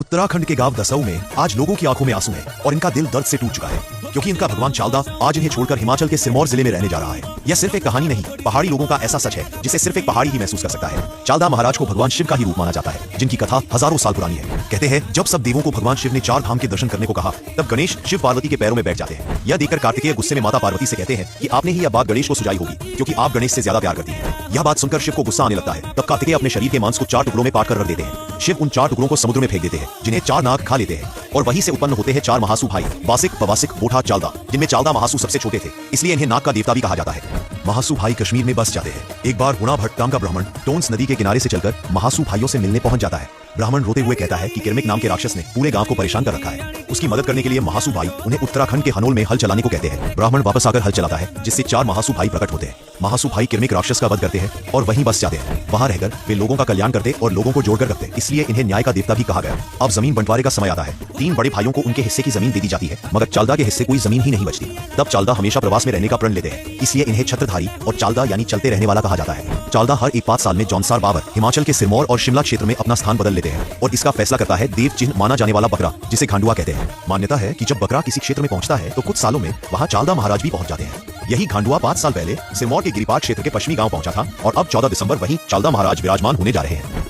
उत्तराखंड के गांव दसऊ में आज लोगों की आंखों में आंसू है और इनका दिल दर्द से टूट चुका है क्योंकि इनका भगवान चालदा आज इन्हें छोड़कर हिमाचल के सिरमौर जिले में रहने जा रहा है। यह सिर्फ एक कहानी नहीं, पहाड़ी लोगों का ऐसा सच है जिसे सिर्फ एक पहाड़ी ही महसूस कर सकता है। चालदा महाराज को भगवान शिव का ही रूप माना जाता है, जिनकी कथा हजारों साल पुरानी है। कहते हैं जब सब देवों को भगवान शिव ने 4 धाम के दर्शन करने को कहा, तब गणेश शिव पार्वती के पैरों में बैठ जाते हैं। यह देखकर कार्तिकेय गुस्से में माता पार्वती से कहते हैं कि आपने ही यह बात गणेश को सुझाई होगी क्योंकि आप गणेश से ज्यादा प्यार करती हैं। यह बात सुनकर शिव को गुस्सा आने लगता है। तब कार्तिकेय अपने शरीर के मांस को 4 टुकड़ों में काट कर रख देते हैं। शिव उन 4 टुकड़ों को समुद्र में फेंक देते हैं, जिन्हें 4 नाग खा लेते हैं और वहीं से उत्पन्न होते हैं 4 महासु भाई, बासिक, बवासिक, बोठा, चालदा, जिनमें चालदा महासु सबसे छोटे थे, इसलिए इन्हें नाग का देवता भी कहा जाता है। महासु भाई कश्मीर में बस जाते हैं। एक बार हुणा भट्ट नाम का ब्राह्मण टोन्स नदी के किनारे से चलकर महासु भाइयों से मिलने पहुंच जाता है। ब्राह्मण रोते हुए कहता है कि किरमिक नाम के राक्षस ने पूरे गांव को परेशान कर रखा है। उसकी मदद करने के लिए महासु भाई उन्हें उत्तराखंड के हनोल में हल चलाने को कहते हैं। ब्राह्मण वापस आकर हल चलाता है, जिससे 4 महासु भाई प्रकट होते हैं। महासु भाई किरमिक राक्षस का वध करते हैं और वहीं बस जाते हैं। वहां रहकर वे लोगों का कल्याण करते और लोगों को जोड़कर रखते, इसलिए इन्हें न्याय का देवता भी कहा गया। अब जमीन बंटवारे का समय आता है। 3 बड़े भाइयों को उनके हिस्से की जमीन दे दी जाती है, मगर चालदा के हिस्से कोई जमीन ही नहीं बचती। तब चालदा हमेशा प्रवास में रहने का प्रण लेते हैं, इसलिए इन्हें छत्रधारी और चालदा यानी चलते रहने वाला कहा जाता है। चालदा हर 1-5 साल में जौनसार बाबर हिमाचल के सिरमौर और शिमला क्षेत्र में अपना स्थान बदल लेते हैं और इसका फैसला करता है देव चिन्ह माना जाने वाला बकरा, जिसे खांडुआ कहते हैं। मान्यता है कि जब बकरा किसी क्षेत्र में पहुंचता है तो कुछ सालों में वहां चालदा महाराज भी पहुंच जाते हैं। यही खांडुआ 5 साल पहले सिरमौर के गिरिपाट क्षेत्र के पश्चिमी गांव पहुंचा था और अब 14 दिसंबर वहीं चालदा महाराज विराजमान होने जा रहे हैं।